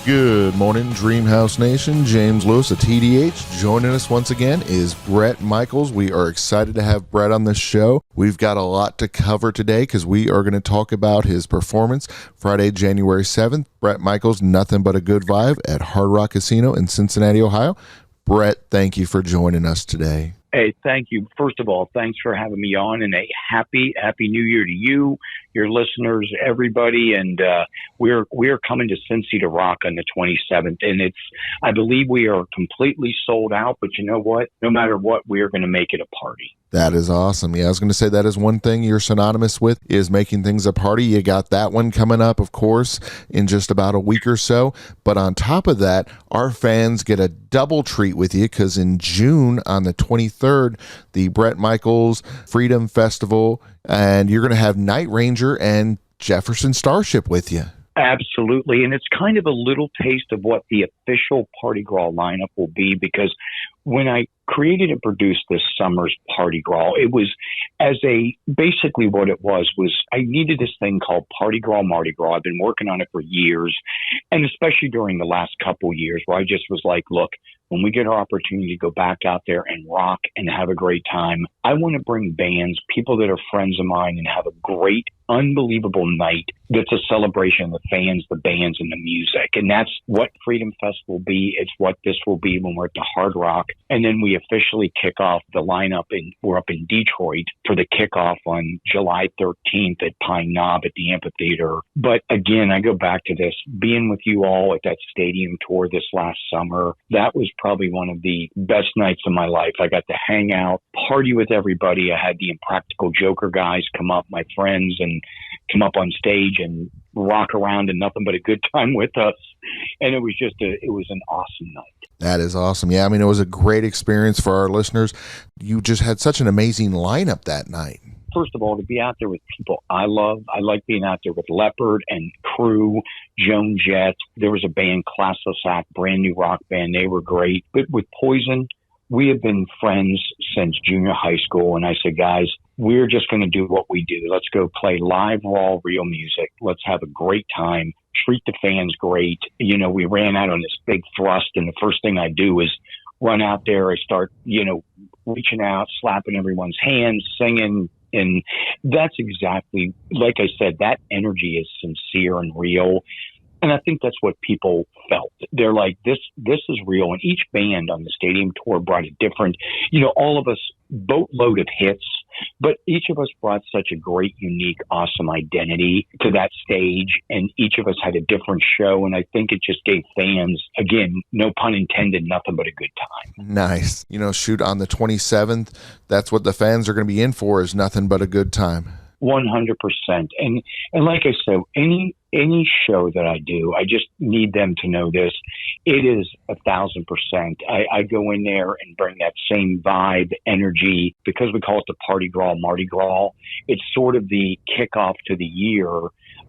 Good morning, Dreamhouse Nation. James Lewis of TDH. Joining us once again is Bret Michaels. We are excited to have Bret on the show. We've got a lot to cover today because we are going to talk about his performance Friday, January 7th. Bret Michaels, Nothing But a Good Vibe at Hard Rock Casino in Cincinnati, Ohio. Bret, thank you for joining us today. Hey, thank you. First of all, thanks for having me on, and a happy New Year to you, your listeners, everybody. And we're coming to Cincy to rock on the 27th, and I believe we are completely sold out. But you know what? No matter what, we are going to make it a party. That is awesome. Yeah, I was going to say that is one thing you're synonymous with is making things a party. You got that one coming up, of course, in just about a week or so. But on top of that, our fans get a double treat with you because in June on the 23rd, the Bret Michaels Freedom Festival, and you're going to have Night Ranger and Jefferson Starship with you. Absolutely. And it's kind of a little taste of what the official Party Grawl lineup will be, because when I created and produced this summer's Party Grawl, it was basically what it was I needed this thing called Party Grawl Mardi Gras. I've been working on it for years, and especially during the last couple years where I just was like, look, when we get our opportunity to go back out there and rock and have a great time, I want to bring bands, people that are friends of mine, and have a great, unbelievable night that's a celebration of the fans, the bands, and the music. And that's what Freedom Fest will be. It's what this will be when we're at the Hard Rock. And then we officially kick off the lineup, and we're up in Detroit for the kickoff on July 13th at Pine Knob at the amphitheater. But again, I go back to this, being with you all at that stadium tour this last summer, that was probably one of the best nights of my life. I got to hang out, party with everybody. I had the Impractical Joker guys come up, my friends, and come up on stage and rock around and nothing but a good time with us. And it was an awesome night. That is awesome. Yeah, I mean, it was a great experience for our listeners. You just had such an amazing lineup that night. First of all, to be out there with people I love. I like being out there with Leopard and Crew, Joan Jett. There was a band, Class-O-Sac, brand new rock band. They were great. But with Poison, we have been friends since junior high school. And I said, guys, we're just going to do what we do. Let's go play live, raw, real music. Let's have a great time. Treat the fans great. You know, we ran out on this big thrust, and the first thing I do is run out there. I start, reaching out, slapping everyone's hands, singing. And that's exactly, like I said, that energy is sincere and real. And I think that's what people felt. They're like, this is real. And each band on the stadium tour brought a different, all of us, boatload of hits, but each of us brought such a great, unique, awesome identity to that stage. And each of us had a different show. And I think it just gave fans, again, no pun intended, nothing but a good time. Nice. Shoot, on the 27th, that's what the fans are going to be in for, is nothing but a good time. 100%. And like I said, any show that I do, I just need them to know this. It is 1,000%. I go in there and bring that same vibe, energy, because we call it the Party Grawl, Mardi Gras. It's sort of the kickoff to the year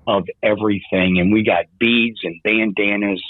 of everything. And we got beads and bandanas,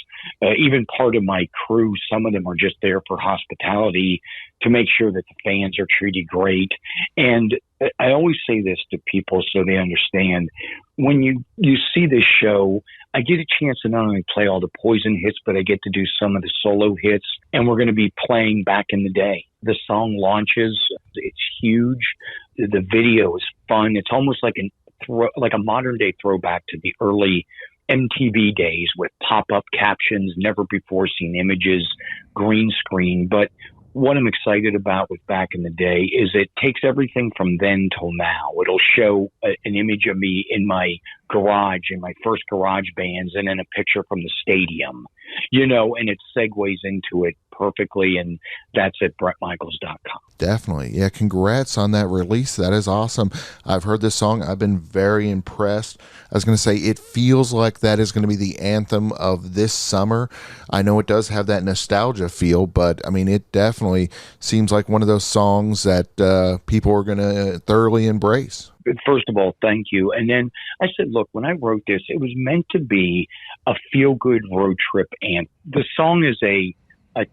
even part of my crew. Some of them are just there for hospitality to make sure that the fans are treated great. And I always say this to people so they understand. When you see this show, I get a chance to not only play all the Poison hits, but I get to do some of the solo hits. And we're going to be playing Back in the Day. The song launches. It's huge. The video is fun. It's almost like a modern day throwback to the early MTV days with pop-up captions, never before seen images, green screen. But what I'm excited about with Back in the Day is it takes everything from then till now. It'll show an image of me in my garage, in my first garage bands, and then a picture from the stadium, and it segues into it perfectly. And that's at BretMichaels.com. Definitely. Yeah. Congrats on that release. That is awesome. I've heard this song. I've been very impressed. I was going to say, it feels like that is going to be the anthem of this summer. I know it does have that nostalgia feel, but I mean, it definitely seems like one of those songs that people are going to thoroughly embrace. First of all, thank you. And then I said, look, when I wrote this, it was meant to be a feel-good road trip anthem. The song is a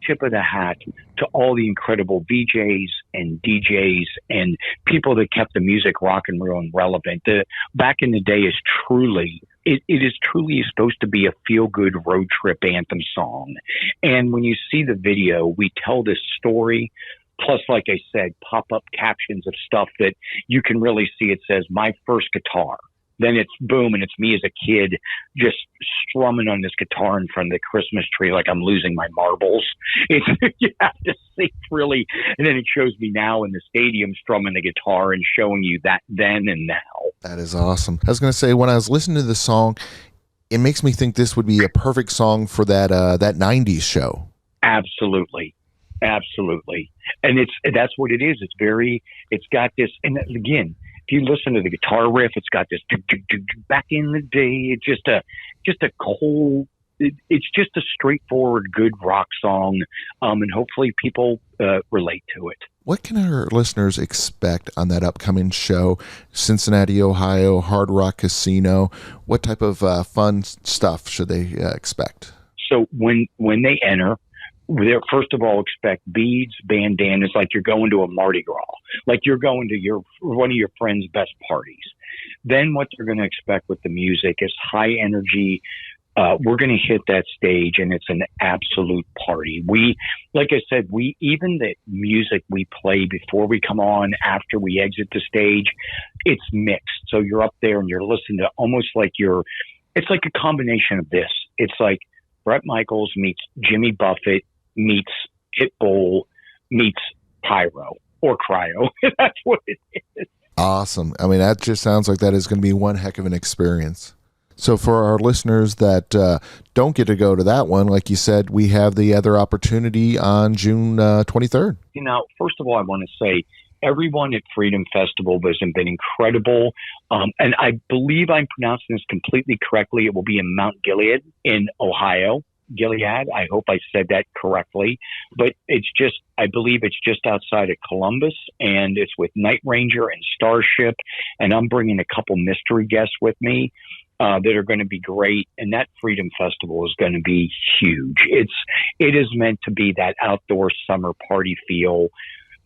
tip of the hat to all the incredible VJs and DJs and people that kept the music rock and roll and relevant. The Back in the Day is truly it is truly supposed to be a feel-good road trip anthem song. And when you see the video, we tell this story. Plus, like I said, pop-up captions of stuff that you can really see. It says, "My first guitar." Then it's boom, and it's me as a kid just strumming on this guitar in front of the Christmas tree like I'm losing my marbles. It's, you have to see it really. And then it shows me now in the stadium strumming the guitar and showing you that then and now. That is awesome. I was going to say, when I was listening to the song, it makes me think this would be a perfect song for that 90s show. Absolutely. Absolutely. And that's what it is. It's got this, and again, if you listen to the guitar riff, it's got this back in the day. It's just a cold, it's just a straightforward, good rock song. And hopefully people relate to it. What can our listeners expect on that upcoming show? Cincinnati, Ohio, Hard Rock Casino. What type of fun stuff should they expect? So when they enter, they're first of all expect beads, bandanas, like you're going to a Mardi Gras, like you're going to one of your friend's best parties. Then what they're going to expect with the music is high energy. We're going to hit that stage, and it's an absolute party. Like I said, even the music we play before we come on, after we exit the stage, it's mixed. So you're up there and you're listening to almost like it's like a combination of this. It's like Bret Michaels meets Jimmy Buffett meets Pitbull meets Pyro or Cryo. That's what it is. Awesome. I mean, that just sounds like that is going to be one heck of an experience. So for our listeners that don't get to go to that one, like you said, we have the other opportunity on June 23rd. First of all, I want to say everyone at Freedom Festival has been incredible. And I believe I'm pronouncing this completely correctly. It will be in Mount Gilead in Ohio. Gilead. I hope I said that correctly, but I believe it's just outside of Columbus, and it's with Night Ranger and Starship, and I'm bringing a couple mystery guests with me that are going to be great, and that Freedom Festival is going to be huge. It is meant to be that outdoor summer party feel,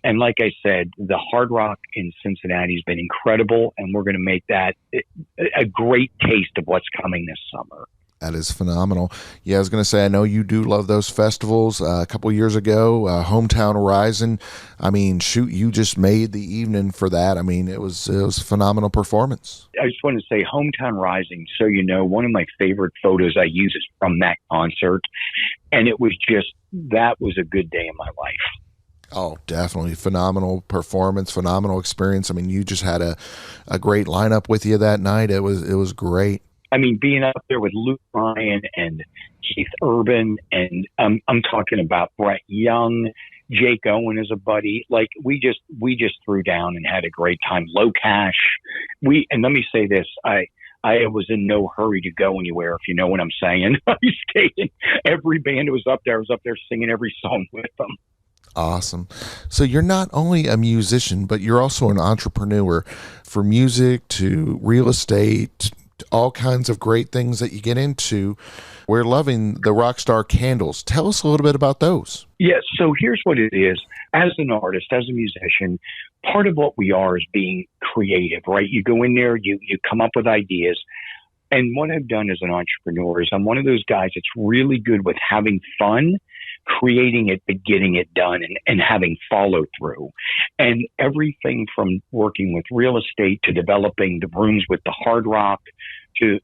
and like I said, the Hard Rock in Cincinnati has been incredible, and we're going to make that a great taste of what's coming this summer. That is phenomenal. Yeah, I was going to say, I know you do love those festivals. A couple years ago, Hometown Horizon. I mean, shoot, you just made the evening for that. I mean, it was a phenomenal performance. I just want to say Hometown Rising. So, one of my favorite photos I use is from that concert. And that was a good day in my life. Oh, definitely. Phenomenal performance, phenomenal experience. I mean, you just had a great lineup with you that night. It was great. I mean, being up there with Luke Bryan and Keith Urban, and I'm talking about Brett Young, Jake Owen is a buddy. Like we just threw down and had a great time. Low Cash. And let me say this, I was in no hurry to go anywhere, if you know what I'm saying. I stayed in every band that was up there. I was up there singing every song with them. Awesome. So you're not only a musician, but you're also an entrepreneur, for music to real estate, all kinds of great things that you get into. We're loving the Rockstar candles. Tell us a little bit about those. Yeah, so here's what it is. As an artist, as a musician, part of what we are is being creative, right? You go in there, you come up with ideas. And what I've done as an entrepreneur is I'm one of those guys that's really good with having fun, creating it, but getting it done and having follow through. And everything from working with real estate to developing the rooms with the Hard Rock to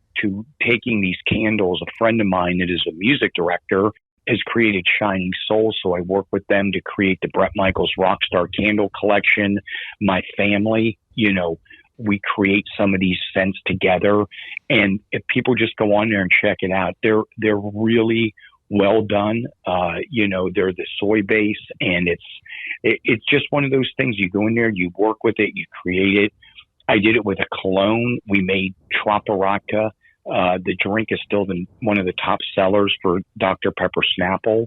taking these candles. A friend of mine that is a music director has created Shining Soul. So I work with them to create the Bret Michaels Rockstar Candle Collection. My family, we create some of these scents together. And if people just go on there and check it out, they're really well done. They're the soy base, and it's just one of those things. You go in there, you work with it, you create it. I did it with a cologne. We made Troparaca. The drink is still one of the top sellers for Dr. Pepper Snapple.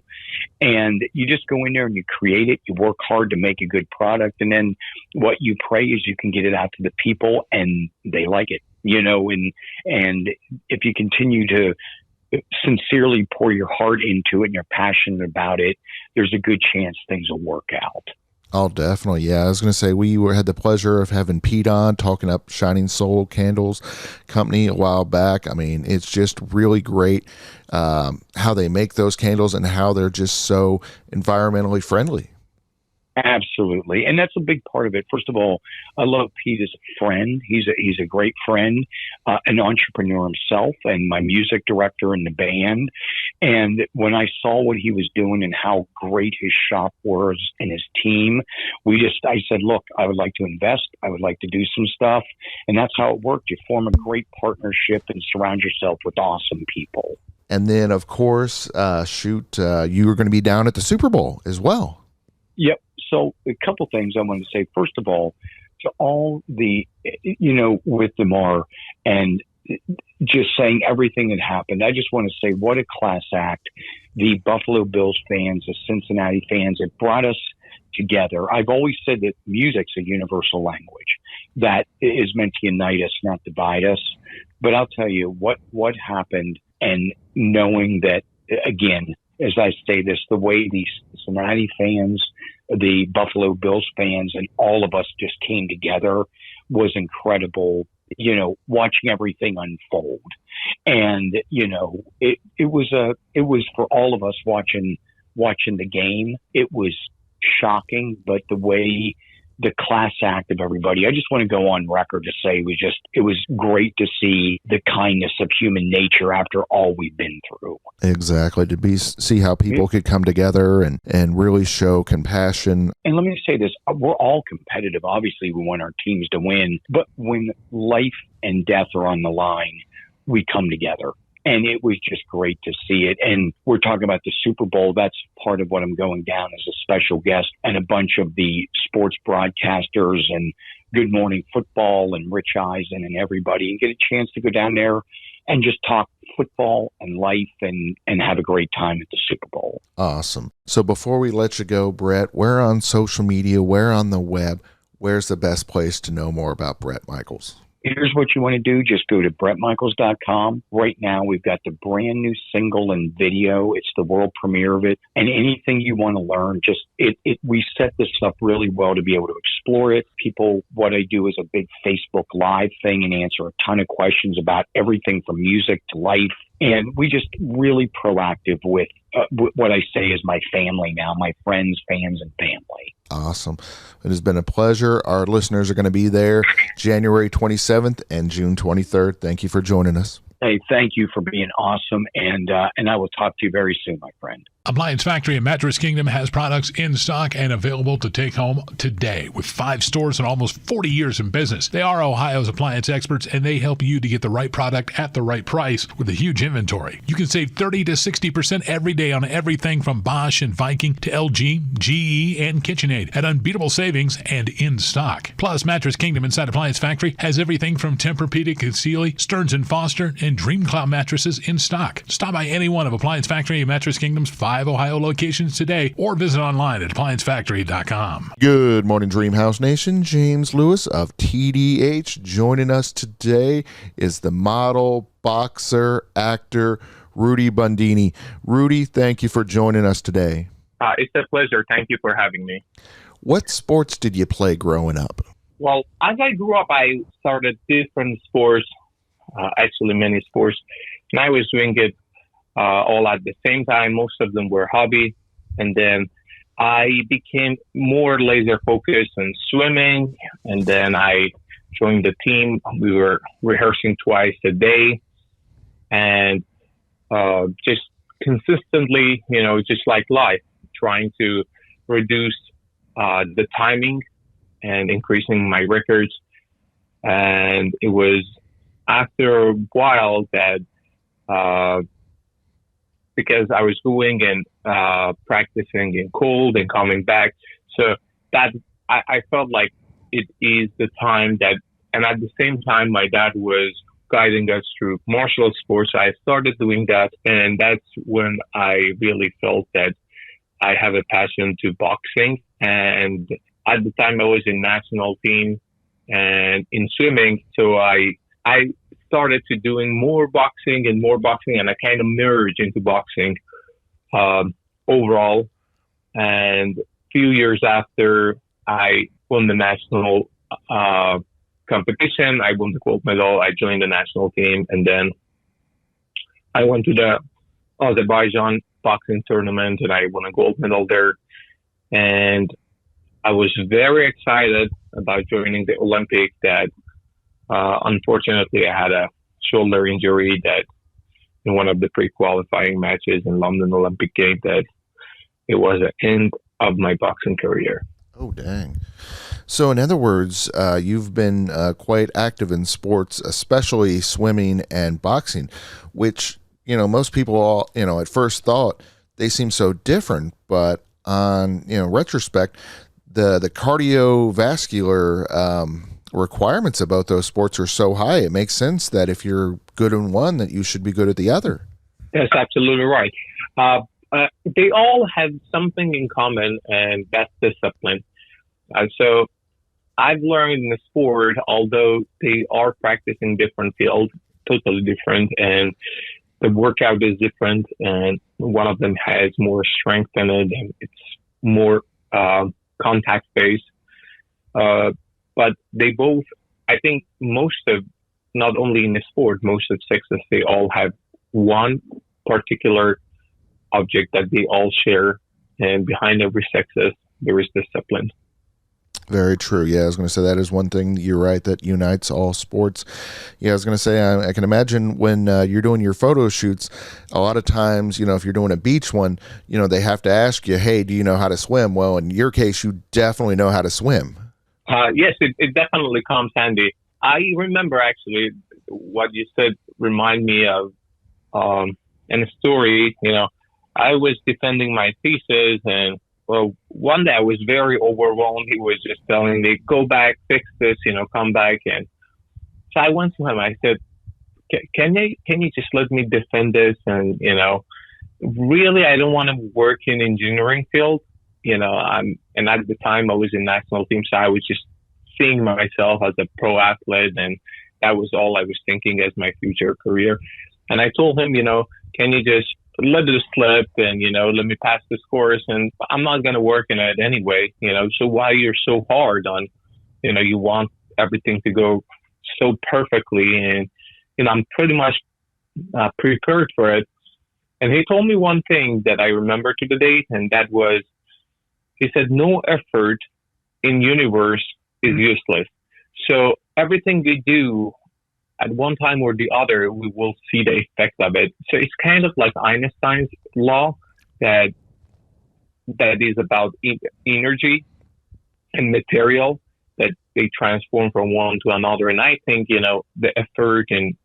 And you just go in there and you create it. You work hard to make a good product. And then what you pray is you can get it out to the people and they like it, and if you continue to sincerely pour your heart into it and you're passionate about it, there's a good chance things will work out. Oh, definitely. Yeah, I was going to say had the pleasure of having Pete on talking up Shining Soul Candles Company a while back. I mean, it's just really great how they make those candles and how they're just so environmentally friendly. Absolutely. And that's a big part of it. First of all, I love Pete as a friend. He's a great friend, an entrepreneur himself, and my music director in the band. And when I saw what he was doing and how great his shop was and his team, I said, look, I would like to invest. I would like to do some stuff. And that's how it worked. You form a great partnership and surround yourself with awesome people. And then, of course, you were going to be down at the Super Bowl as well. Yep. So a couple things I wanted to say. First of all, to all the, with Damar and just saying everything that happened, I just want to say what a class act. The Buffalo Bills fans, the Cincinnati fans, it brought us together. I've always said that music's a universal language that is meant to unite us, not divide us. But I'll tell you what happened, and knowing that, again, as I say this, the way the Cincinnati fans, the Buffalo Bills fans, and all of us just came together was incredible, watching everything unfold. And, it was for all of us watching the game. It was shocking, but the way the class act of everybody, I just want to go on record to say it was great to see the kindness of human nature after all we've been through. Exactly. See how people could come together and really show compassion. And let me say this, we're all competitive. Obviously, we want our teams to win, but when life and death are on the line, we come together. And it was just great to see it. And we're talking about the Super Bowl. That's part of what I'm going down as a special guest, and a bunch of the sports broadcasters and Good Morning Football and Rich Eisen and everybody, and get a chance to go down there and just talk football and life and have a great time at the Super Bowl. Awesome. So before we let you go, Bret, where on social media, where on the web, where's the best place to know more about Bret Michaels? Here's what you want to do. Just go to BretMichaels.com. Right now, we've got the brand new single and video. It's the world premiere of it. And anything you want to learn, we set this up really well to be able to explore it. What I do is a big Facebook Live thing and answer a ton of questions about everything from music to life. And we just really proactive with what I say is my family now, my friends, fans, and family. Awesome. It has been a pleasure. Our listeners are going to be there January 27th and June 23rd. Thank you for joining us. Hey, thank you for being awesome, and I will talk to you very soon, my friend. Appliance Factory and Mattress Kingdom has products in stock and available to take home today. With 5 stores and almost 40 years in business, they are Ohio's appliance experts, and they help you to get the right product at the right price with a huge inventory. You can save 30 to 60% every day on everything from Bosch and Viking to LG, GE, and KitchenAid at unbeatable savings and in stock. Plus, Mattress Kingdom inside Appliance Factory has everything from Tempur-Pedic and Sealy, Stearns & Foster, and Dream Cloud mattresses in stock. Stop by any one of Appliance Factory and Mattress Kingdom's 5 Ohio locations today, or visit online at appliancefactory.com. Good morning, Dreamhouse Nation. James Lewis of TDH. Joining us today is the model, boxer, actor, Rudy Bundini. Rudy, thank you for joining us today. It's a pleasure. Thank you for having me. What sports did you play growing up? Well, as I grew up, I started different sports, actually many sports, and I was doing it all at the same time. Most of them were hobby. And then I became more laser focused on swimming. And then I joined the team. We were rehearsing twice a day and just consistently, just like life, trying to reduce the timing and increasing my records. And it was after a while that because I was going and practicing in cold and coming back. So that I felt like it is the time that, and at the same time, my dad was guiding us through martial sports. So I started doing that. And that's when I really felt that I have a passion to boxing. And at the time I was in national team and in swimming. So I started to doing more boxing, and I kind of merged into boxing overall. And a few years after, I won the national competition. I won the gold medal. I joined the national team, and then I went to the Azerbaijan boxing tournament, and I won a gold medal there. And I was very excited about joining the Olympics. That unfortunately, I had a shoulder injury that in one of the pre-qualifying matches in London Olympic Games, that it was the end of my boxing career. Oh, dang. So in other words, you've been quite active in sports, especially swimming and boxing, which, most people all, at first thought they seem so different, but on, retrospect, the cardiovascular requirements about those sports are so high. It makes sense that if you're good in one, that you should be good at the other. That's absolutely right. They all have something in common, and that's discipline. So I've learned in the sport, although they are practicing different fields, totally different, and the workout is different, and one of them has more strength in it, and it's more contact-based. But they both, I think most of, not only in the sport, most of success, they all have one particular object that they all share, and behind every success, there is discipline. Very true. Yeah, I was going to say that is one thing, you're right, that unites all sports. Yeah, I was going to say, I can imagine when you're doing your photo shoots, a lot of times, if you're doing a beach one, they have to ask you, hey, do you know how to swim? Well, in your case, you definitely know how to swim. Yes, it definitely comes handy. I remember actually what you said remind me of in a story. I was defending my thesis, and one day I was very overwhelmed. He was just telling me, go back, fix this, come back. And so I went to him. I said, can you just let me defend this? And, really, I don't want to work in engineering field. And at the time I was in national team, so I was just seeing myself as a pro athlete, and that was all I was thinking as my future career. And I told him, can you just let it slip and, let me pass this course, and I'm not going to work in it anyway, so why you're so hard on, you want everything to go so perfectly, and, I'm pretty much prepared for it. And he told me one thing that I remember to the date, and that was, he said, no effort in universe is useless. So everything we do at one time or the other, we will see the effect of it. So it's kind of like Einstein's law that is about energy and material, that they transform from one to another. And I think, the effort and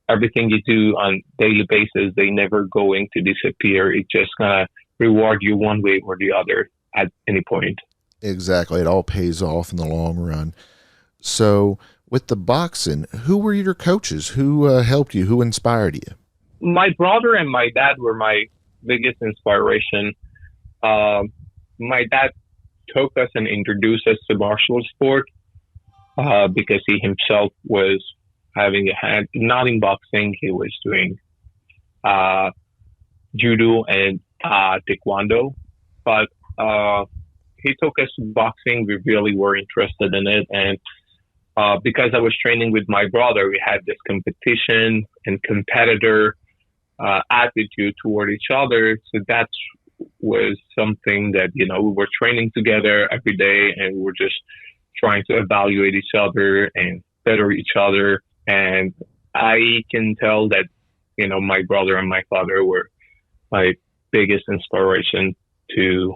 everything you do on daily basis, they never going to disappear. It's just going to reward you one way or the other at any point. Exactly. It all pays off in the long run. So with the boxing, who were your coaches? Who helped you? Who inspired you? My brother and my dad were my biggest inspiration. My dad took us and introduced us to martial sport because he himself was having a hand, not in boxing, he was doing judo and taekwondo. But he took us to boxing. We really were interested in it. And because I was training with my brother, we had this competition and competitor attitude toward each other. So that was something that, we were training together every day, and we were just trying to evaluate each other and better each other. And I can tell that, my brother and my father were my biggest inspiration to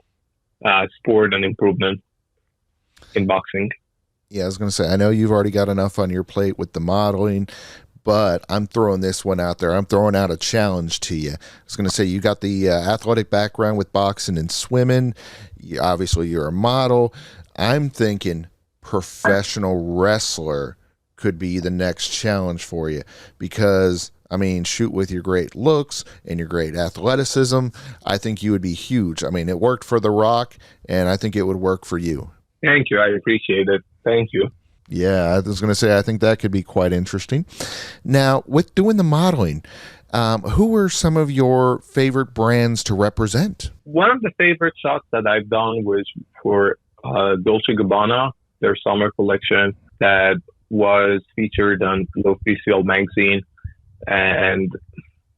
sport and improvement in boxing. Yeah, I was going to say, I know you've already got enough on your plate with the modeling, but I'm throwing this one out there. I'm throwing out a challenge to you. I was going to say, you got the athletic background with boxing and swimming. Obviously, you're a model. I'm thinking professional wrestler could be the next challenge for you, because shoot, with your great looks and your great athleticism, I think you would be huge. It worked for The Rock, and I think it would work for you. Thank you. I appreciate it. Thank you. Yeah, I was going to say, I think that could be quite interesting. Now, with doing the modeling, who were some of your favorite brands to represent? One of the favorite shots that I've done was for Dolce & Gabbana, their summer collection that was featured on L'Officiel magazine, and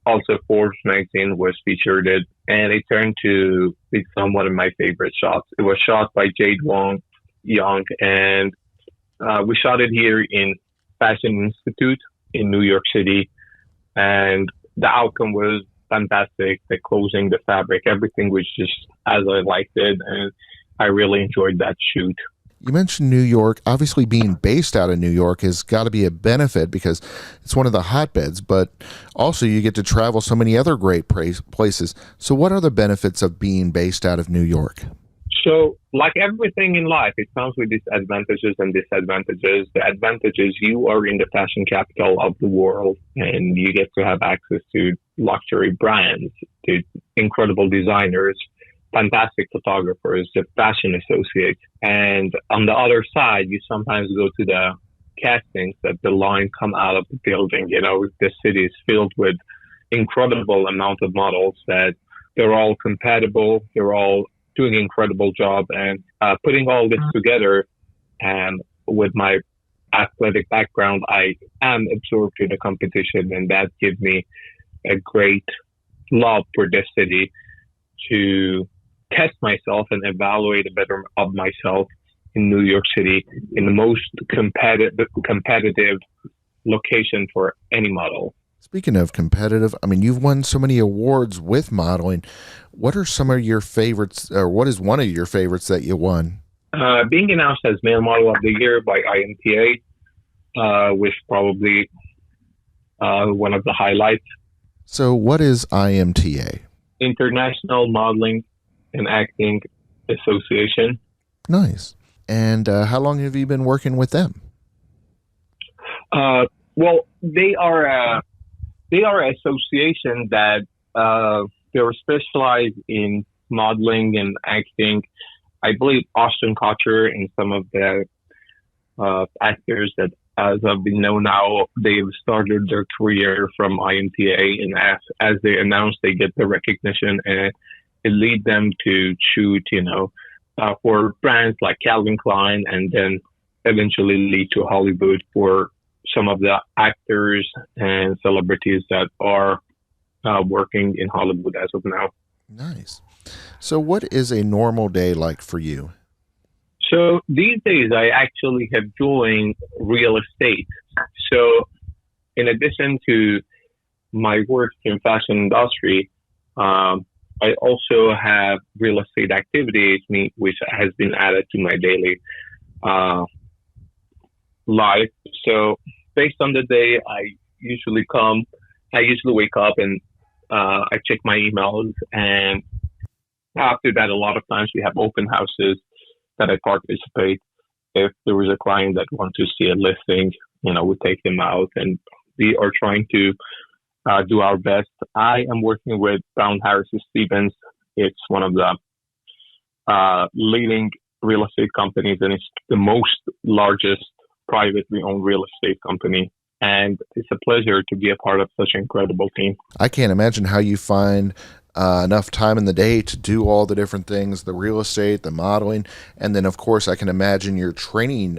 also Forbes magazine was featured it, and it turned to become one of my favorite shots. It was shot by Jade Wong Young, and we shot it here in Fashion Institute in New York City, and the outcome was fantastic. The closing, the fabric, everything was just as I liked it, and I really enjoyed that shoot. You mentioned New York. Obviously, being based out of New York has got to be a benefit because it's one of the hotbeds, but also you get to travel so many other great places. So what are the benefits of being based out of New York? So, like everything in life, it comes with its advantages and disadvantages. The advantages, you are in the fashion capital of the world, and you get to have access to luxury brands, to incredible designers, fantastic photographers, the fashion associates. And on the other side, you sometimes go to the castings that the line come out of the building. You know, the city is filled with incredible amount of models that they're all compatible. They're all doing an incredible job, and putting all this together, and with my athletic background, I am absorbed in the competition, and that gives me a great love for this city to test myself and evaluate a better of myself in New York City, in the most competitive location for any model. Speaking of competitive, I mean, you've won so many awards with modeling. What are some of your favorites, or what is one of your favorites that you won? Being announced as Male Model of the Year by IMTA was probably one of the highlights. So what is IMTA? International Modeling and Acting Association. Nice. And how long have you been working with them? Well, they are an association that they're specialized in modeling and acting. I believe Austin Kutcher and some of the actors that, as I've been known now, they've started their career from IMTA, and as they announce, they get the recognition, and it leads them to shoot, for brands like Calvin Klein, and then eventually lead to Hollywood for some of the actors and celebrities that are working in Hollywood as of now. Nice. So what is a normal day like for you? So these days I actually have joined real estate. So in addition to my work in fashion industry, I also have real estate activities, which has been added to my daily life. So based on the day, I usually wake up and I check my emails, and after that, a lot of times we have open houses that I participate. If there was a client that wants to see a listing, we take them out, and we are trying to do our best. I am working with Brown Harris Stevens. It's one of the leading real estate companies, and it's the most largest privately owned real estate company. And it's a pleasure to be a part of such an incredible team. I can't imagine how you find enough time in the day to do all the different things, the real estate, the modeling, and then, of course, I can imagine your training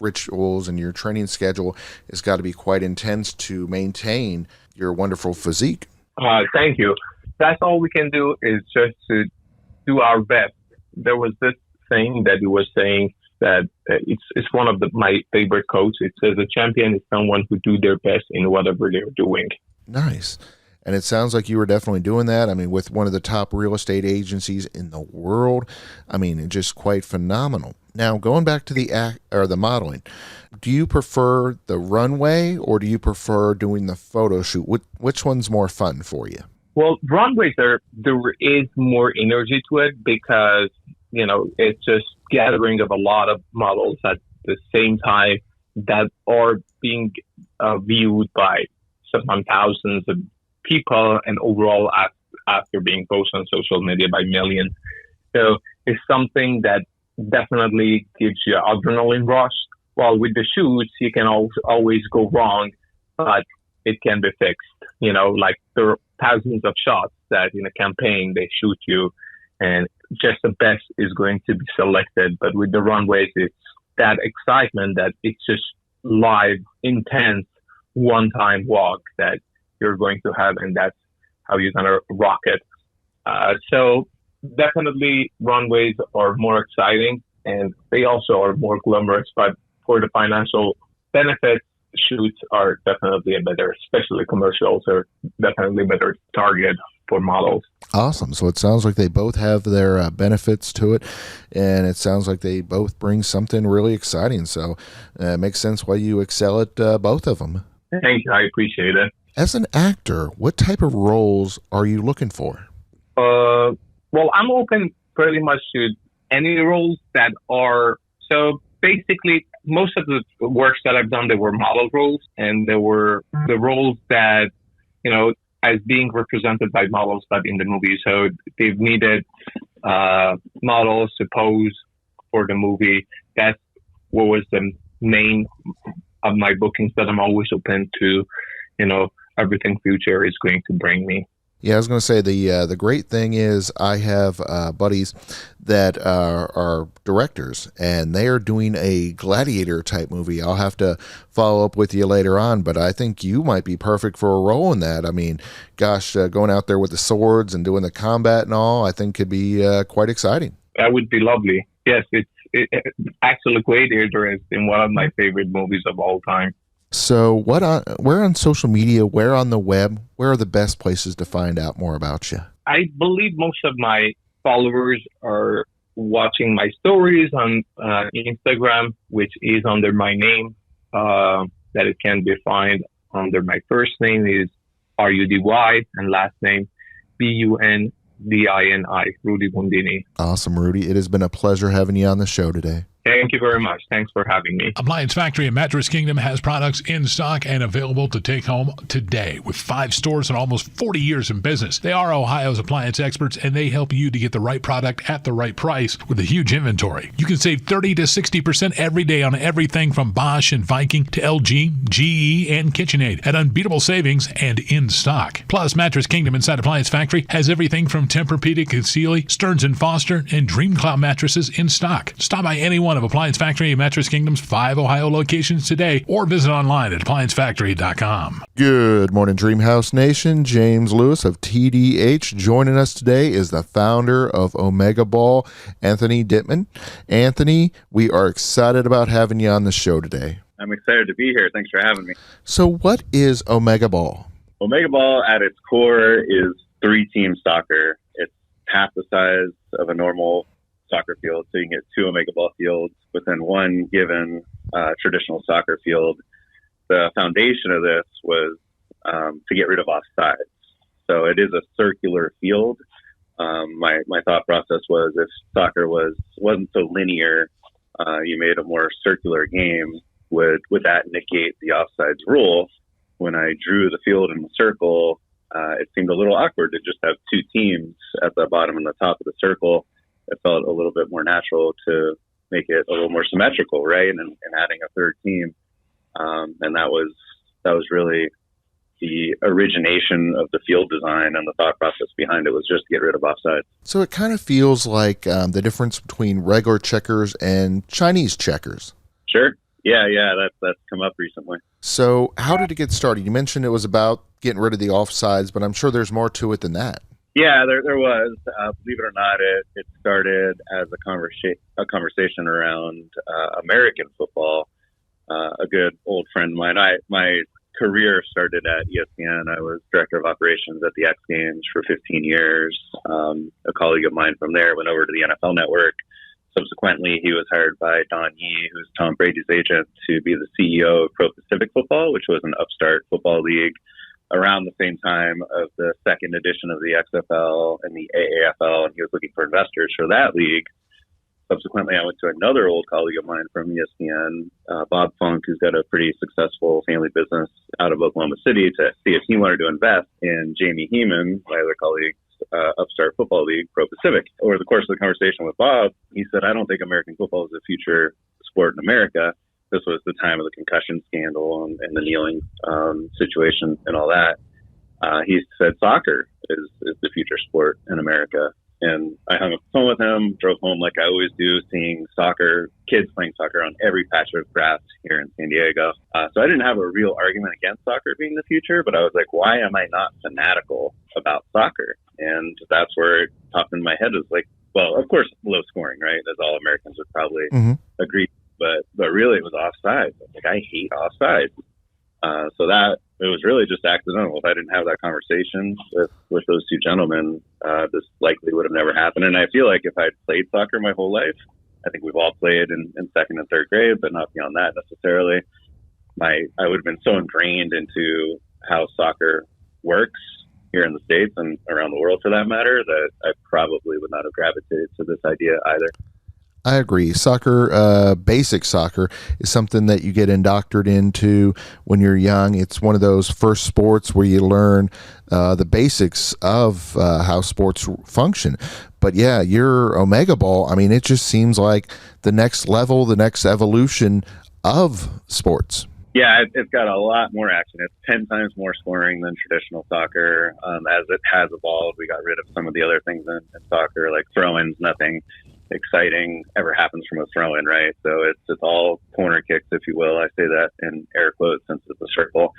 rituals and your training schedule has got to be quite intense to maintain your wonderful physique. Thank you. That's all we can do is just to do our best. There was this thing that he was saying that it's one of my favorite quotes. It says, a champion is someone who do their best in whatever they're doing. Nice. And it sounds like you were definitely doing that. I mean, with one of the top real estate agencies in the world. I mean, just quite phenomenal. Now, going back to the modeling, do you prefer the runway or do you prefer doing the photo shoot? Which one's more fun for you? Well, runways there is more energy to it because, it's just gathering of a lot of models at the same time that are being viewed by sometimes thousands of people, and overall after being posted on social media by millions. So it's something that definitely gives you adrenaline rush. While with the shoots, you can always go wrong, but it can be fixed. Like there are thousands of shots that in a campaign they shoot you, and just the best is going to be selected. But with the runways, it's that excitement that it's just live, intense, one-time walk that you're going to have, and that's how you're going to rock it. So definitely runways are more exciting, and they also are more glamorous, but for the financial benefits, shoots are definitely a better, especially commercials are definitely a better target for models. Awesome. So it sounds like they both have their benefits to it, and it sounds like they both bring something really exciting. So it makes sense why you excel at both of them. Thank you. I appreciate it. As an actor, what type of roles are you looking for? Well, I'm open pretty much to any roles that are, so basically most of the works that I've done, they were model roles, and they were the roles that, as being represented by models, but in the movie. So they've needed models to pose for the movie. That's what was the main of my bookings, but I'm always open to, everything future is going to bring me. Yeah, I was going to say the great thing is I have buddies that are directors, and they are doing a gladiator type movie. I'll have to follow up with you later on, but I think you might be perfect for a role in that. I mean, gosh, going out there with the swords and doing the combat and all, I think could be quite exciting. That would be lovely. Yes, actually Gladiator has been one of my favorite movies of all time. So where on social media, where on the web, where are the best places to find out more about you? I believe most of my followers are watching my stories on Instagram, which is under my name, that it can be found under my first name is Rudy, and last name Bundini, Rudy Bundini. Awesome, Rudy. It has been a pleasure having you on the show today. Thank you very much. Thanks for having me. Appliance Factory and Mattress Kingdom has products in stock and available to take home today. With 5 stores and almost 40 years in business, they are Ohio's appliance experts, and they help you to get the right product at the right price with a huge inventory. You can save 30 to 60% every day on everything from Bosch and Viking to LG, GE, and KitchenAid at unbeatable savings and in stock. Plus, Mattress Kingdom inside Appliance Factory has everything from Tempur-Pedic and Sealy, Stearns & Foster, and Dream Cloud mattresses in stock. Stop by any one of Appliance Factory and Mattress Kingdom's 5 Ohio locations today, or visit online at appliancefactory.com. Good morning, Dreamhouse Nation. James Lewis of TDH. Joining us today is the founder of Omega Ball, Anthony Dittman. Anthony, we are excited about having you on the show today. I'm excited to be here. Thanks for having me. So what is Omega Ball? Omega Ball at its core is 3-team soccer. It's half the size of a normal soccer field, so you can get 2 Omega Ball fields within one given traditional soccer field. The foundation of this was to get rid of offsides. So it is a circular field. My thought process was, if soccer wasn't so linear, you made a more circular game, would that negate the offsides rule? When I drew the field in the circle, it seemed a little awkward to just have 2 teams at the bottom and the top of the circle. It felt a little bit more natural to make it a little more symmetrical, right? And adding a 3rd team. And that was really the origination of the field design, and the thought process behind it was just to get rid of offsides. So it kind of feels like the difference between regular checkers and Chinese checkers. Sure. Yeah, that's come up recently. So how did it get started? You mentioned it was about getting rid of the offsides, but I'm sure there's more to it than that. Yeah, there was. Believe it or not, it started as a conversation around American football. A good old friend of mine. My career started at ESPN. I was director of operations at the X Games for 15 years. A colleague of mine from there went over to the NFL Network. Subsequently, he was hired by Don Yee, who's Tom Brady's agent, to be the CEO of Pro Pacific Football, which was an upstart football league around the same time of the 2nd edition of the XFL and the AAFL, and he was looking for investors for that league. Subsequently, I went to another old colleague of mine from ESPN, Bob Funk, who's got a pretty successful family business out of Oklahoma City, to see if he wanted to invest in Jamie Heeman, my other colleague's upstart football league, Pro Pacific. Over the course of the conversation with Bob, he said, "I don't think American football is a future sport in America." This was the time of the concussion scandal and the kneeling situation and all that. He said soccer is the future sport in America. And I hung up the phone with him, drove home like I always do, seeing soccer, kids playing soccer on every patch of grass here in San Diego. So I didn't have a real argument against soccer being the future, but I was like, why am I not fanatical about soccer? And that's where it popped in my head. It was like, well, of course, low scoring, right? As all Americans would probably agree. But really, it was offside. Like, I hate offside. So that it was really just accidental. If I didn't have that conversation with those two gentlemen, this likely would have never happened. And I feel like if I'd played soccer my whole life, I think we've all played in second and third grade, but not beyond that necessarily. I would have been so ingrained into how soccer works here in the States and around the world for that matter, that I probably would not have gravitated to this idea either. I agree. Soccer, basic soccer, is something that you get indoctrinated into when you're young. It's one of those first sports where you learn the basics of how sports function. But yeah, your Omega Ball, I mean, it just seems like the next level, the next evolution of sports. Yeah, it's got a lot more action. It's 10 times more scoring than traditional soccer. As it has evolved, we got rid of some of the other things in soccer, like throw-ins. Nothing exciting ever happens from a throw-in, right? So it's all corner kicks, if you will. I say that in air quotes since it's a circle.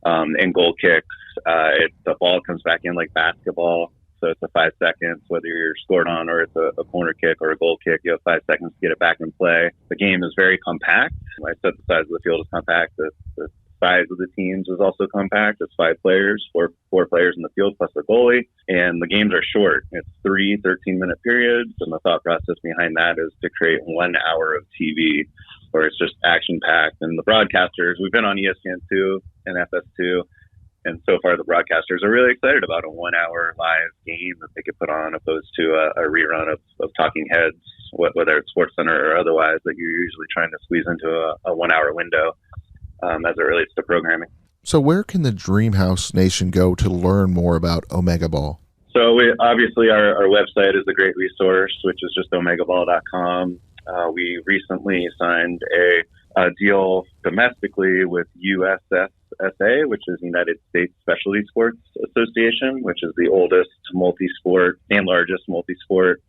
And goal kicks. The ball comes back in like basketball. So it's a 5 seconds, whether you're scored on or it's a corner kick or a goal kick, you have 5 seconds to get it back in play. The game is very compact. I said the size of the field is compact. The size of the teams is also compact. It's 5 players, four players in the field plus the goalie. And the games are short. It's 3 13-minute periods. And the thought process behind that is to create 1 hour of TV where it's just action-packed. And the broadcasters, we've been on ESPN2 and FS2. And so far, the broadcasters are really excited about a 1 hour live game that they could put on opposed to a rerun of talking heads, whether it's SportsCenter or otherwise, that you're usually trying to squeeze into a 1 hour window as it relates to programming. So where can the Dreamhouse Nation go to learn more about Omega Ball? So obviously our website is a great resource, which is just omegaball.com. We recently signed a deal domestically with USSSA, which is United States Specialty Sports Association, which is the oldest multi-sport and largest multi-sport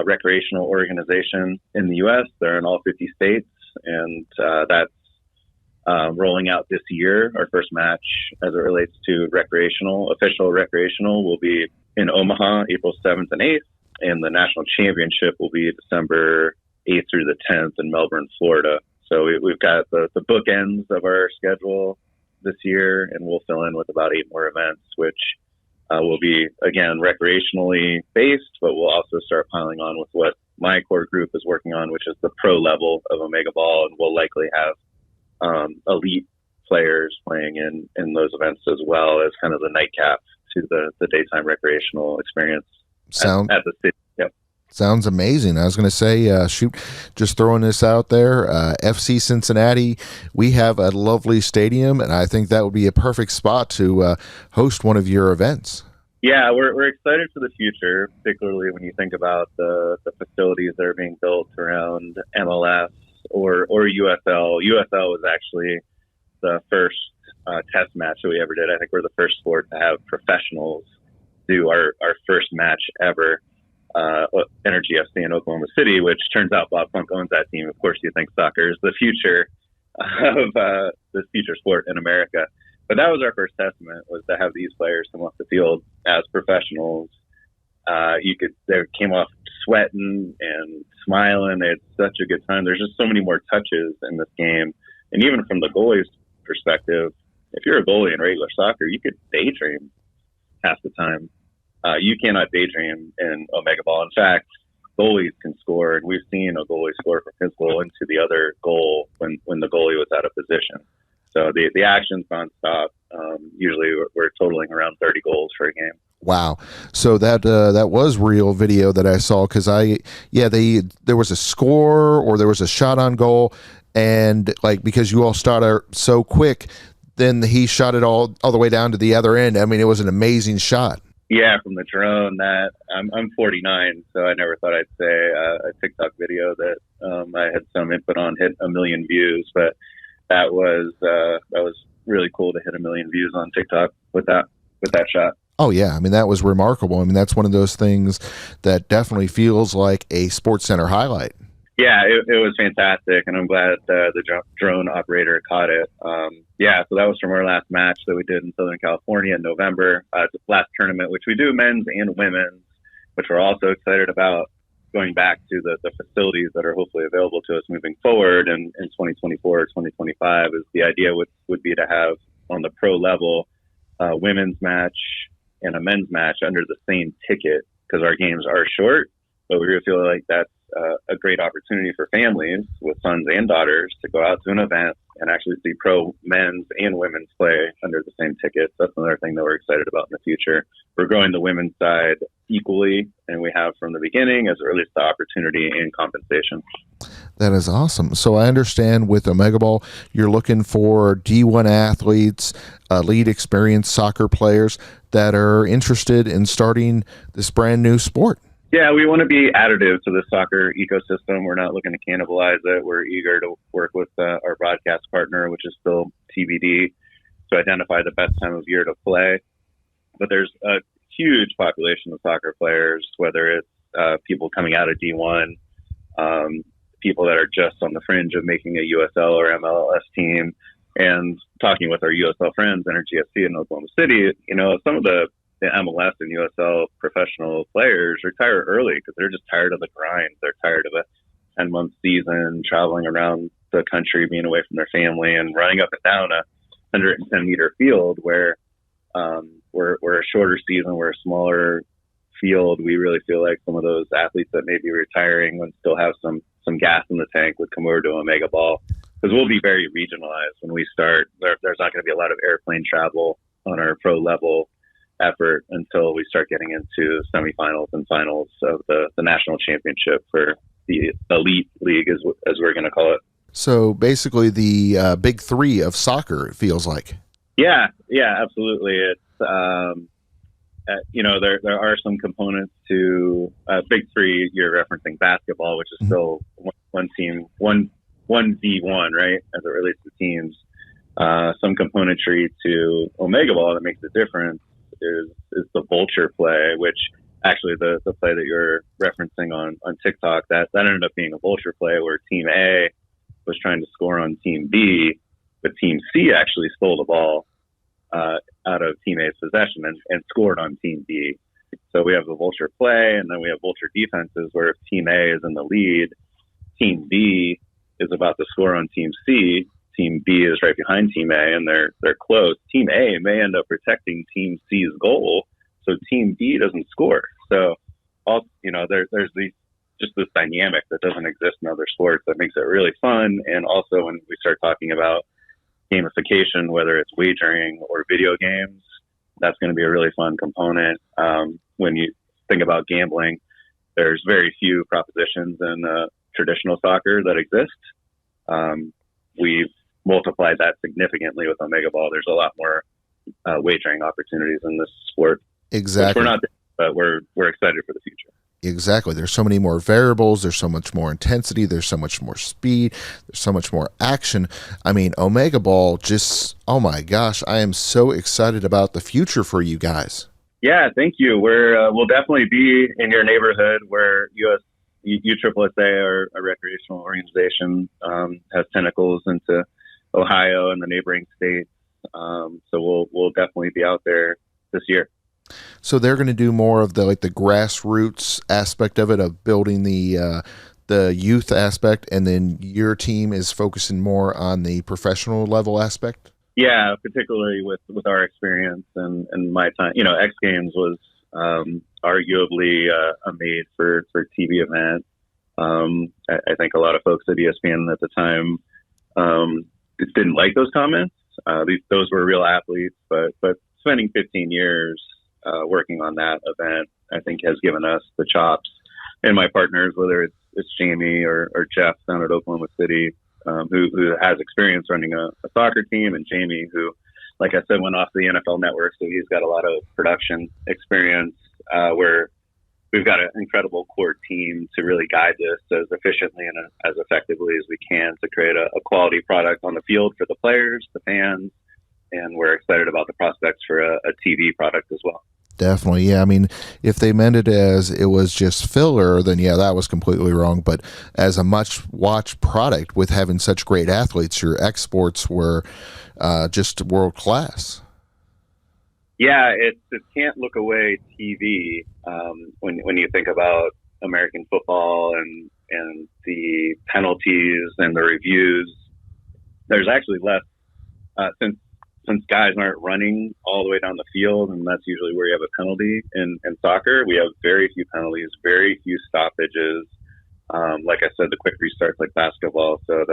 recreational organization in the U.S. They're in all 50 states, and that's rolling out this year. Our first match as it relates to official recreational will be in Omaha, April 7th and 8th, and the national championship will be December 8th through the 10th in Melbourne, Florida. So we've got the bookends of our schedule this year, and we'll fill in with about 8 more events, which will be, again, recreationally based, but we'll also start piling on with what my core group is working on, which is the pro level of Omega Ball, and we'll likely have elite players playing in those events as well as kind of the nightcap to the daytime recreational experience at the city. Yep. Sounds amazing. I was going to say, just throwing this out there, FC Cincinnati, we have a lovely stadium, and I think that would be a perfect spot to host one of your events. Yeah, we're excited for the future, particularly when you think about the facilities that are being built around MLS or USL. USL was actually the first test match that we ever did. I think we're the first sport to have professionals do our first match ever. Energy FC in Oklahoma City, which turns out Bob Funk owns that team. Of course, you think soccer is the future of this future sport in America. But that was our first testament, was to have these players come off the field as professionals. They came off sweating and smiling. They had such a good time. There's just so many more touches in this game. And even from the goalie's perspective, if you're a goalie in regular soccer, you could daydream half the time. You cannot daydream in Omega Ball. In fact, goalies can score, and we've seen a goalie score from his goal into the other goal when the goalie was out of position. So the action's nonstop. Usually we're totaling around 30 goals for a game. Wow. So that was real video that I saw, because there was a score or there was a shot on goal, and because you all started so quick, then he shot it all the way down to the other end. I mean, it was an amazing shot. Yeah, from the drone. That I'm 49, so I never thought I'd say a TikTok video that I had some input on hit 1 million views, but that was really cool to hit 1 million views on TikTok with that shot. Oh, yeah. I mean, that was remarkable. I mean, that's one of those things that definitely feels like a Sports Center highlight. Yeah, it was fantastic, and I'm glad the drone operator caught it. Yeah, so that was from our last match that we did in Southern California in November. It's the last tournament, which we do men's and women's, which we're also excited about going back to the facilities that are hopefully available to us moving forward in 2024 or 2025. Is the idea would be to have on the pro level a women's match and a men's match under the same ticket, because our games are short, but we really feel like that's a great opportunity for families with sons and daughters to go out to an event and actually see pro men's and women's play under the same tickets. That's another thing that we're excited about in the future. We're growing the women's side equally, and we have from the beginning, as it relates to opportunity and compensation. That is awesome. So I understand with Omega Ball, you're looking for D1 athletes, elite experienced soccer players that are interested in starting this brand new sport. Yeah, we want to be additive to the soccer ecosystem. We're not looking to cannibalize it. We're eager to work with our broadcast partner, which is still TBD, to identify the best time of year to play. But there's a huge population of soccer players, whether it's people coming out of D1, people that are just on the fringe of making a USL or MLS team, and talking with our USL friends, NRGFC in Oklahoma City. You know, some of the MLS and USL professional players retire early because they're just tired of the grind. They're tired of a 10-month season, traveling around the country, being away from their family, and running up and down a 110-meter field where we're a shorter season, we're a smaller field. We really feel like some of those athletes that may be retiring and still have some gas in the tank would come over to Omega Ball, because we'll be very regionalized when we start. There's not going to be a lot of airplane travel on our pro level effort until we start getting into semifinals and finals of the national championship for the elite league, as we're going to call it. So basically the big three of soccer, it feels like. Yeah, absolutely. It's, there are some components to big three. You're referencing basketball, which is still one team, one V1, right? As it relates to teams, some componentry to Omega Ball that makes a difference is the vulture play, which actually the play that you're referencing on TikTok, that ended up being a vulture play where Team A was trying to score on Team B, but Team C actually stole the ball out of Team A's possession and scored on Team B. So we have the vulture play, and then we have vulture defenses where if Team A is in the lead, Team B is about to score on Team C. Team B is right behind Team A, and they're close. Team A may end up protecting Team C's goal, so Team B doesn't score. So, there's this dynamic that doesn't exist in other sports that makes it really fun. And also, when we start talking about gamification, whether it's wagering or video games, that's going to be a really fun component. When you think about gambling, there's very few propositions in traditional soccer that exist. We've multiplied that significantly with Omega Ball. There's a lot more wagering opportunities in this sport. Exactly. Which we're not there, but we're excited for the future. Exactly. There's so many more variables. There's so much more intensity. There's so much more speed. There's so much more action. I mean, Omega Ball just, oh my gosh, I am so excited about the future for you guys. Yeah, thank you. We'll definitely be in your neighborhood where USSSA, our recreational organization, has tentacles into Ohio and the neighboring states. So we'll definitely be out there this year. So they're going to do more of the grassroots aspect of it, of building the youth aspect, and then your team is focusing more on the professional level aspect. Yeah, particularly with our experience and my time. X Games was arguably a made for TV event. I think a lot of folks at ESPN at the time didn't like those comments. Those were real athletes, but spending 15 years working on that event, I think, has given us the chops. And my partners, whether it's Jamie or Jeff down at Oklahoma City, who has experience running a soccer team, and Jamie, who, like I said, went off the NFL Network, so he's got a lot of production experience, where we've got an incredible core team to really guide this as efficiently and as effectively as we can to create a quality product on the field for the players, the fans, and we're excited about the prospects for a TV product as well. Definitely. Yeah. I mean, if they meant it as it was just filler, then yeah, that was completely wrong. But as a much watched product with having such great athletes, your exports were just world class. Yeah, it can't look away TV when you think about American football and the penalties and the reviews. There's actually less since guys aren't running all the way down the field, and that's usually where you have a penalty in soccer. We have very few penalties, very few stoppages. Like I said, the quick restarts like basketball. So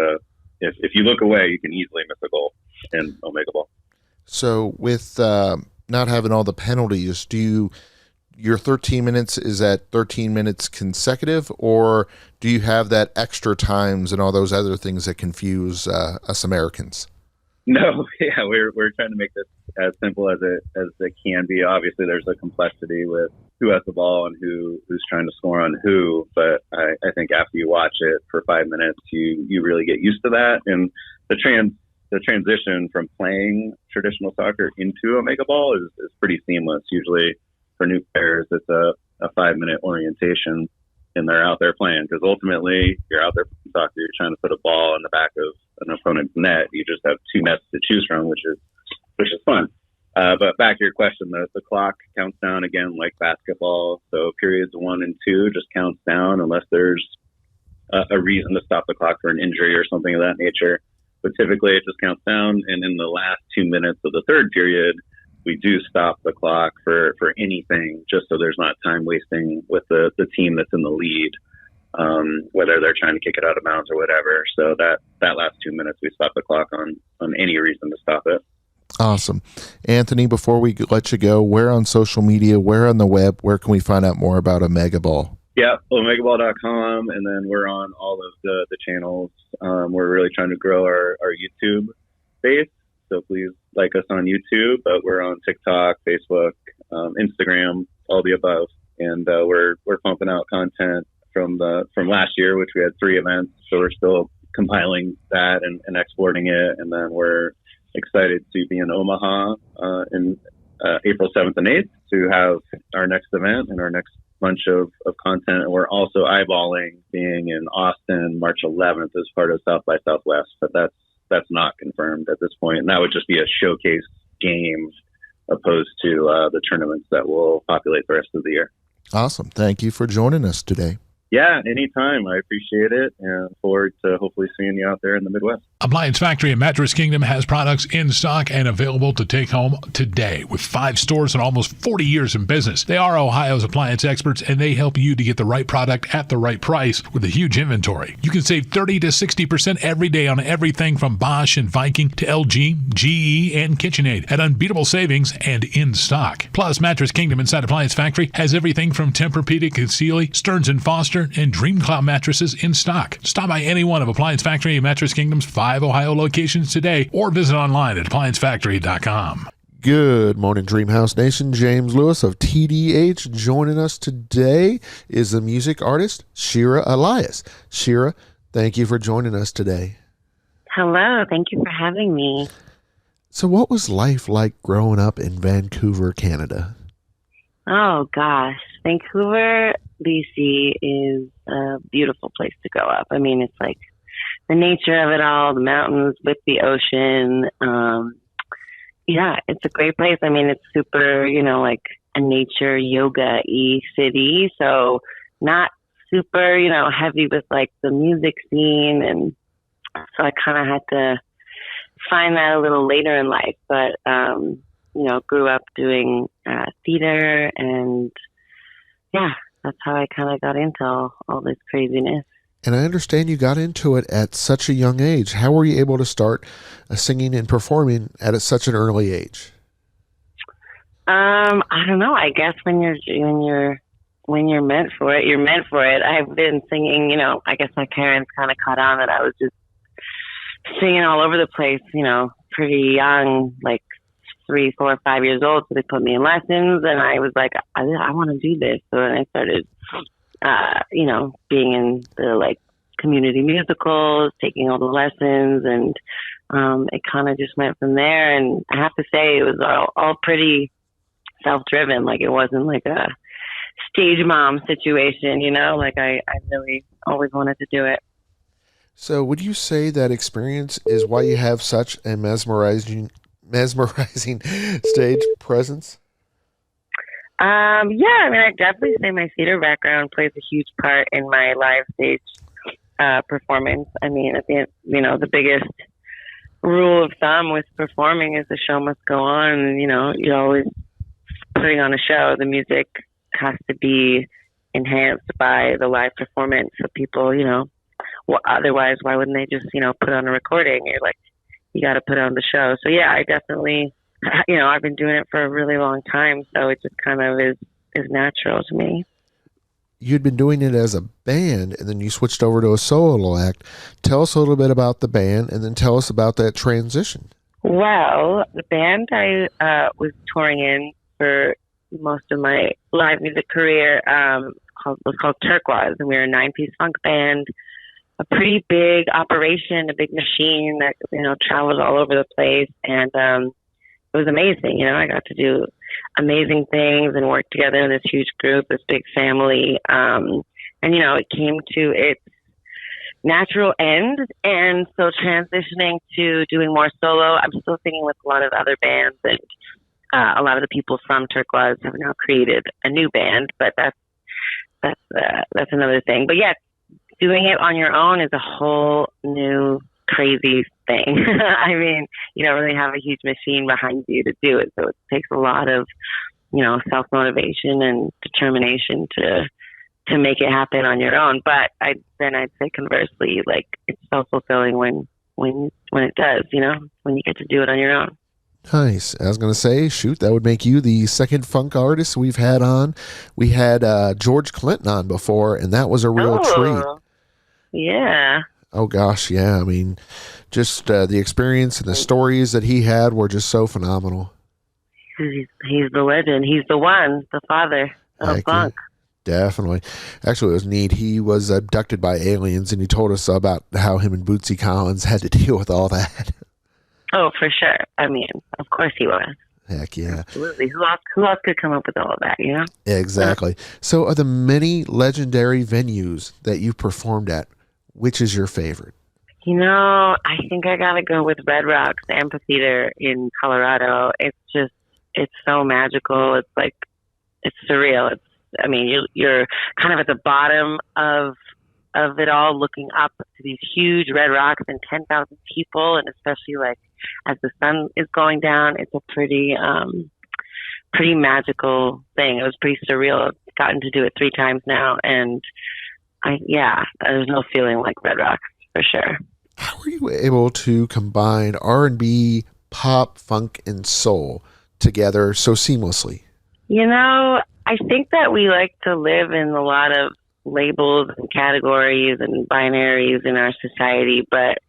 if you look away, you can easily miss a goal in Omega Ball. So with not having all the penalties, your 13 minutes, is that 13 minutes consecutive, or do you have that extra times and all those other things that confuse us Americans? No, yeah, we're trying to make this as simple as it can be. Obviously, there's a complexity with who has the ball and who's trying to score on who, but I think after you watch it for 5 minutes, you really get used to that. And the transition from playing traditional soccer into Omega Ball is pretty seamless. Usually for new players, it's a 5-minute orientation and they're out there playing, because ultimately you're out there playing soccer. You're trying to put a ball in the back of an opponent's net. You just have 2 nets to choose from, which is fun. But back to your question, the clock counts down again like basketball. So periods 1 and 2 just counts down unless there's a reason to stop the clock for an injury or something of that nature. But typically it just counts down, and in the last 2 minutes of the third period, we do stop the clock for anything, just so there's not time wasting with the team that's in the lead, whether they're trying to kick it out of bounds or whatever. So that last 2 minutes, we stop the clock on any reason to stop it. Awesome. Anthony, before we let you go, where on social media, where on the web, where can we find out more about Omega Ball? Yeah, omegaball.com, and then we're on all of the channels. We're really trying to grow our YouTube base, so please like us on YouTube, but we're on TikTok, Facebook, Instagram, all the above, and we're pumping out content from last year, which we had 3 events, so we're still compiling that and exporting it, and then we're excited to be in Omaha in April 7th and 8th to have our next event and our next bunch of content. And we're also eyeballing being in Austin March 11th as part of South by Southwest, but that's not confirmed at this point. And that would just be a showcase game opposed to the tournaments that will populate the rest of the year. Awesome. Thank you for joining us today. Yeah, anytime. I appreciate it, and look forward to hopefully seeing you out there in the Midwest. Appliance Factory in Mattress Kingdom has products in stock and available to take home today. With 5 stores and almost 40 years in business, they are Ohio's appliance experts, and they help you to get the right product at the right price with a huge inventory. You can save 30 to 60% every day on everything from Bosch and Viking to LG, GE, and KitchenAid at unbeatable savings and in stock. Plus, Mattress Kingdom inside Appliance Factory has everything from Tempur-Pedic and Sealy, Stearns & Foster, and Dream Cloud mattresses in stock. Stop by any one of Appliance Factory and Mattress Kingdom's 5 Ohio locations today, or visit online at appliancefactory.com. Good morning, Dreamhouse Nation. James Lewis of TDH. Joining us today is the music artist, Shira Elias. Shira, thank you for joining us today. Hello. Thank you for having me. So what was life like growing up in Vancouver, Canada? Oh, gosh. Vancouver, BC is a beautiful place to grow up. I mean, it's like the nature of it all, the mountains with the ocean. Yeah, it's a great place. I mean, it's super, like a nature yoga-y city. So not super, heavy with like the music scene. And so I kind of had to find that a little later in life. But, grew up doing theater, and yeah, that's how I kind of got into all this craziness. And I understand you got into it at such a young age. How were you able to start singing and performing at such an early age? I don't know. I guess when you're meant for it, you're meant for it. I've been singing, I guess my parents kind of caught on that I was just singing all over the place, pretty young, like 3, 4, 5 years old. So they put me in lessons, and I was like, I want to do this. So then I started, being in the like community musicals, taking all the lessons, and it kind of just went from there. And I have to say, it was all pretty self-driven. Like it wasn't like a stage mom situation, you know, like I really always wanted to do it. So would you say that experience is why you have such a mesmerizing stage presence? Yeah, I mean, I definitely say my theater background plays a huge part in my live stage performance. I mean, at the end, you know, the biggest rule of thumb with performing is the show must go on. You know, you're always putting on a show. The music has to be enhanced by the live performance. So people, you know, well, otherwise, why wouldn't they just, you know, put on a recording? You're like, you got to put on the show. So yeah, I definitely, you know, I've been doing it for a really long time. So it just kind of is natural to me. You'd been doing it as a band, and then you switched over to a solo act. Tell us a little bit about the band, and then tell us about that transition. Well, the band I was touring in for most of my live music career was called Turquoise, and we were a 9-piece funk band, a pretty big operation, a big machine that, you know, traveled all over the place, and it was amazing. You know, I got to do amazing things and work together in this huge group, this big family. And, you know, it came to its natural end. And so transitioning to doing more solo, I'm still singing with a lot of other bands, and a lot of the people from Turquoise have now created a new band, but that's another thing. But yeah, doing it on your own is a whole new crazy thing. I mean, you don't really have a huge machine behind you to do it. So it takes a lot of, you know, self-motivation and determination to make it happen on your own. But I'd say conversely, like, it's so fulfilling when it does, you know, when you get to do it on your own. Nice. I was going to say, shoot, that would make you the second funk artist we've had on. We had George Clinton on before, and that was a real treat. Yeah. Oh, gosh, yeah. I mean, just the experience and the stories that he had were just so phenomenal. He's the legend. He's the one, the father of funk. Definitely. Actually, it was neat. He was abducted by aliens, and he told us about how him and Bootsy Collins had to deal with all that. Oh, for sure. I mean, of course he was. Heck yeah. Absolutely. Who else could come up with all of that, you know? Exactly. So of the many legendary venues that you've performed at, which is your favorite? You know, I think I got to go with Red Rocks Amphitheater in Colorado. It's so magical. It's like, it's surreal. I mean, you're kind of at the bottom of it all, looking up to these huge red rocks and 10,000 people. And especially like as the sun is going down, it's a pretty magical thing. It was pretty surreal. I've gotten to do it 3 times now. And there's no feeling like Red Rocks for sure. How are you able to combine R&B, pop, funk, and soul together so seamlessly? You know, I think that we like to live in a lot of labels and categories and binaries in our society, but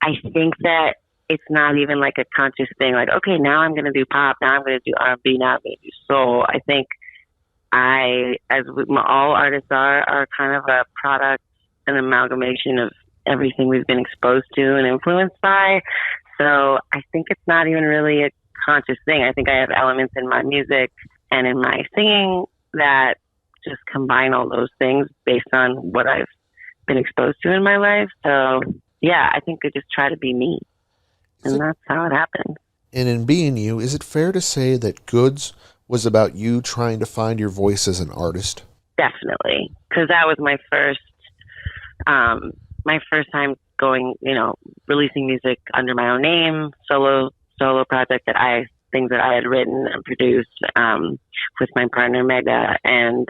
I think that it's not even like a conscious thing. Like, okay, now I'm going to do pop, now I'm going to do R&B, now I'm going to do soul. I think all artists are kind of a product, an amalgamation of everything we've been exposed to and influenced by. So I think it's not even really a conscious thing. I think I have elements in my music and in my singing that just combine all those things based on what I've been exposed to in my life. So yeah, I think I just try to be me. And that's how it happened. And in being you, is it fair to say that Goods was about you trying to find your voice as an artist? Definitely. Because that was my first time going, you know, releasing music under my own name, solo project things that I had written and produced with my partner Mega. And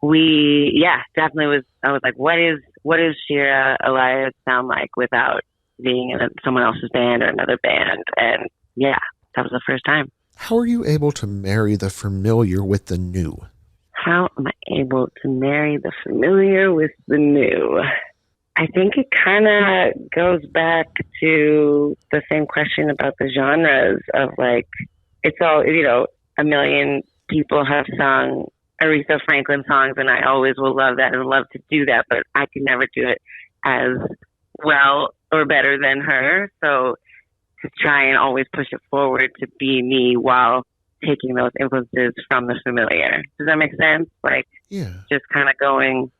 I was like, what is Shira Elias sound like without being in someone else's band or another band? And yeah, that was the first time. How are you able to marry the familiar with the new? How am I able to marry the familiar with the new? I think it kind of goes back to the same question about the genres of like, it's all, you know, a million people have sung Aretha Franklin songs, and I always will love that and love to do that, but I could never do it as well or better than her. So to try and always push it forward to be me while taking those influences from the familiar. Does that make sense? Like, Yeah. just kind of going,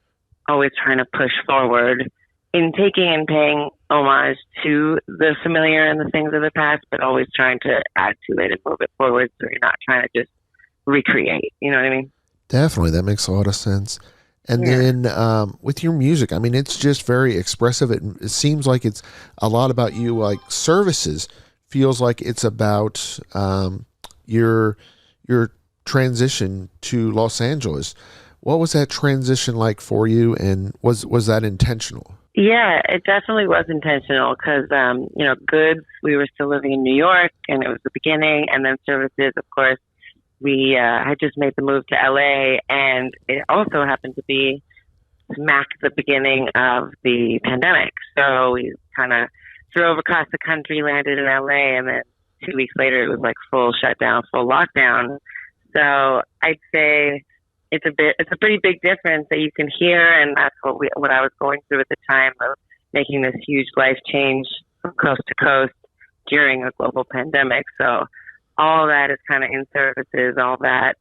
always trying to push forward in taking and paying homage to the familiar and the things of the past, but always trying to add to it and move it forward, so you're not trying to just recreate. You know what I mean? Definitely. That makes a lot of sense. And then with your music, I mean, it's just very expressive. It seems like it's a lot about you. Like Services feels like it's about your transition to Los Angeles. What was that transition like for you, and was that intentional? Yeah, it definitely was intentional because, Goods, we were still living in New York, and it was the beginning, and then Services, of course, we had just made the move to LA, and it also happened to be smack the beginning of the pandemic. So we kind of drove across the country, landed in LA, and then 2 weeks later it was like full shutdown, full lockdown. So I'd say it's a pretty big difference that you can hear, and that's what I was going through at the time of making this huge life change from coast to coast during a global pandemic. So all that is kind of in Services, all that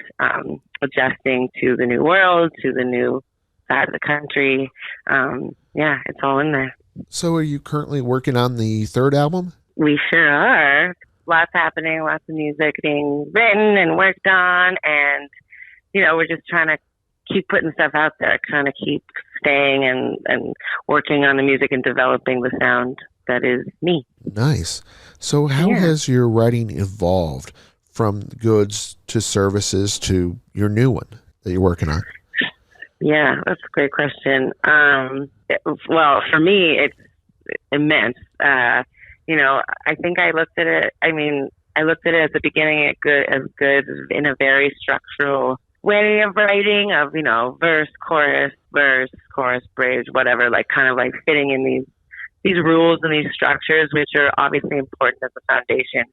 adjusting to the new world, to the new side of the country. It's all in there. So are you currently working on the third album? We sure are. Lots happening, lots of music being written and worked on, and we're just trying to keep putting stuff out there, trying to keep staying and working on the music and developing the sound that is me. Nice. So how has your writing evolved from Goods to Services to your new one that you're working on? Yeah, that's a great question. Well, for me, it's immense. I think I looked at it at the beginning as Goods in a very structural way of writing of, verse, chorus, bridge, whatever, like kind of like fitting in these rules and these structures, which are obviously important as a foundation.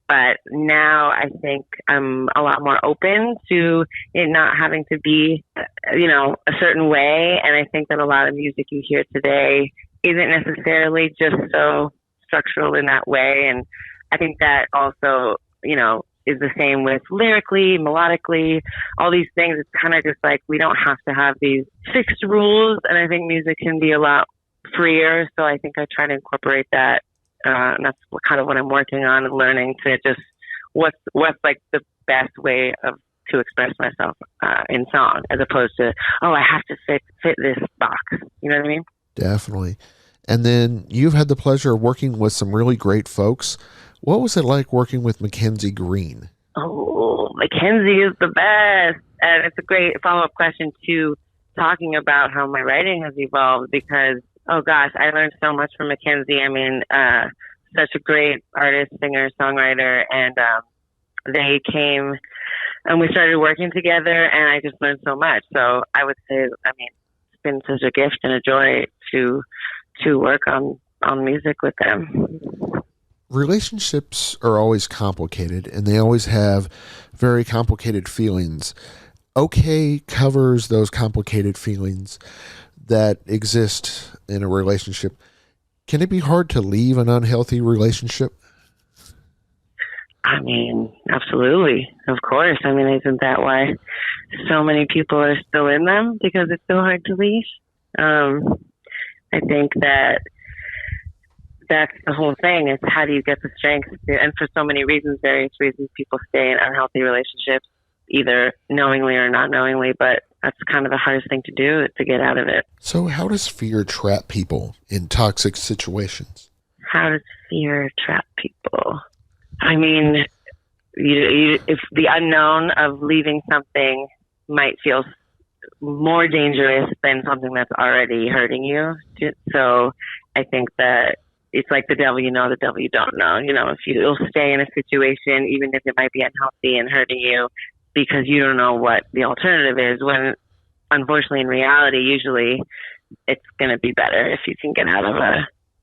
But now I think I'm a lot more open to it not having to be, a certain way. And I think that a lot of music you hear today isn't necessarily just so structural in that way. And I think that also, is the same with lyrically, melodically, all these things. It's kind of just like we don't have to have these fixed rules. And I think music can be a lot freer. So I think I try to incorporate that. And that's kind of what I'm working on, and learning to just what's like the best way to express myself in song, as opposed to, I have to fit this box. You know what I mean? Definitely. And then you've had the pleasure of working with some really great folks. What was it like working with Mackenzie Green? Oh, Mackenzie is the best. And it's a great follow-up question to talking about how my writing has evolved, because oh gosh, I learned so much from Mackenzie. I mean, such a great artist, singer, songwriter, and they came and we started working together, and I just learned so much. So I would say, it's been such a gift and a joy to work on music with them. Relationships are always complicated, and they always have very complicated feelings. OK covers those complicated feelings that exist in a relationship. Can it be hard to leave an unhealthy relationship? Absolutely. Of course. Isn't that why so many people are still in them? Because it's so hard to leave. I think that's the whole thing, is how do you get the strength to, and for so many reasons, various reasons, people stay in unhealthy relationships, either knowingly or not knowingly, but that's kind of the hardest thing to do, to get out of it. So how does fear trap people in toxic situations? How does fear trap people? If the unknown of leaving something might feel more dangerous than something that's already hurting you. So I think that it's like the devil you know, the devil you don't know. If you'll stay in a situation, even if it might be unhealthy and hurting you, because you don't know what the alternative is, when unfortunately in reality, usually it's going to be better if you can get out of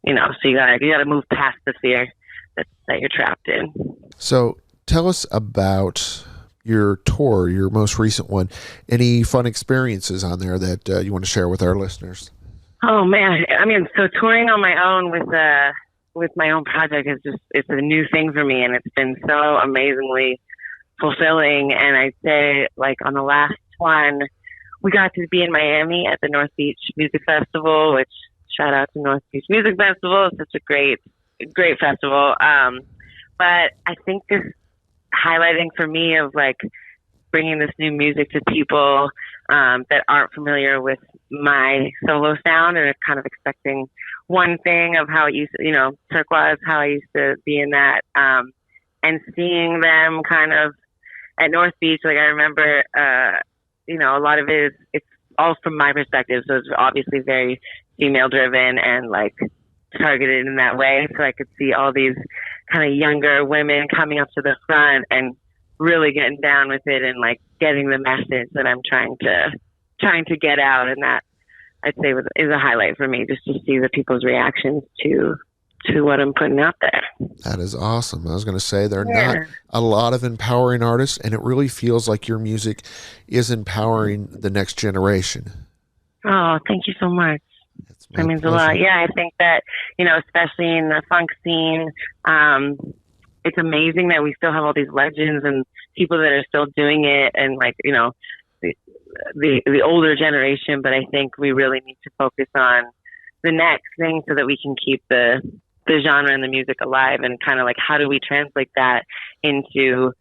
so you gotta move past the fear that you're trapped in. So tell us about your tour, your most recent one. Any fun experiences on there that you want to share with our listeners? Oh man. So touring on my own with my own project it's a new thing for me, and it's been so amazingly fulfilling. And I'd say, like, on the last one, we got to be in Miami at the North Beach Music Festival, which, shout out to North Beach Music Festival. It's such a great festival. But I think this highlighting for me of, like, bringing this new music to people that aren't familiar with my solo sound and are kind of expecting one thing of how it used to, Turquoise, how I used to be in that, and seeing them kind of at North Beach. Like, I remember, a lot of it's all from my perspective. So it's obviously very female driven and, like, targeted in that way. So I could see all these kind of younger women coming up to the front and really getting down with it and, like, getting the message that I'm trying to get out. And that, I'd say, is a highlight for me, just to see the people's reactions to what I'm putting out there. That is awesome. I was going to say, there are not a lot of empowering artists, and it really feels like your music is empowering the next generation. Oh, thank you so much. That means pleasure. A lot. Yeah, I think that, especially in the funk scene, it's amazing that we still have all these legends and people that are still doing it, and, like, the older generation. But I think we really need to focus on the next thing so that we can keep the genre and the music alive, and kind of, like, how do we translate that into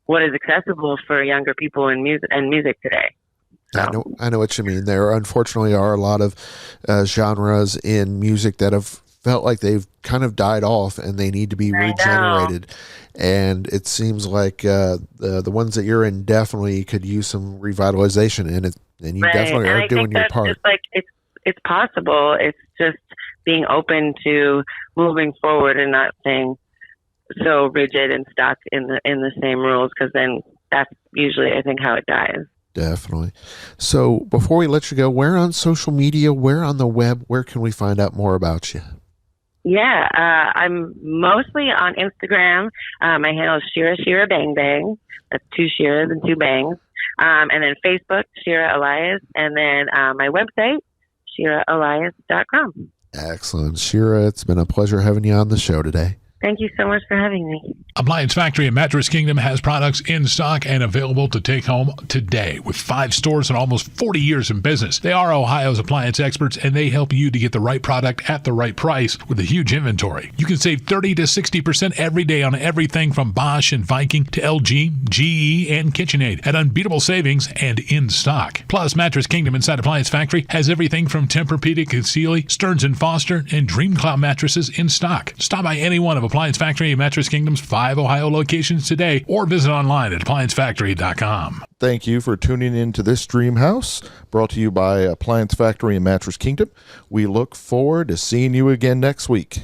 what is accessible for younger people in music today. So. I know what you mean. There unfortunately are a lot of genres in music that have felt like they've kind of died off and they need to be regenerated. And it seems like the ones that you're in definitely could use some revitalization in it, and you definitely are doing your part. Just, like, it's possible. It's just being open to moving forward and not staying so rigid and stuck in the same rules, because then that's usually, I think, how it dies. Definitely. So before we let you go, where on social media, where on the web, where can we find out more about you? Yeah, I'm mostly on Instagram. My handle is Shira Bang Bang. That's 2 Shiras and 2 bangs. And then Facebook, Shira Elias. And then my website, shiraelias.com. Excellent. Shira, it's been a pleasure having you on the show today. Thank you so much for having me. Appliance Factory and Mattress Kingdom has products in stock and available to take home today. With 5 stores and almost 40 years in business, they are Ohio's appliance experts, and they help you to get the right product at the right price with a huge inventory. You can save 30 to 60% every day on everything from Bosch and Viking to LG, GE, and KitchenAid at unbeatable savings and in stock. Plus, Mattress Kingdom inside Appliance Factory has everything from Tempur-Pedic and Sealy, Stearns & Foster, and DreamCloud mattresses in stock. Stop by any one of Appliance Factory and Mattress Kingdom's 5 Ohio locations today, or visit online at appliancefactory.com. Thank you for tuning in to this Dream House, brought to you by Appliance Factory and Mattress Kingdom. We look forward to seeing you again next week.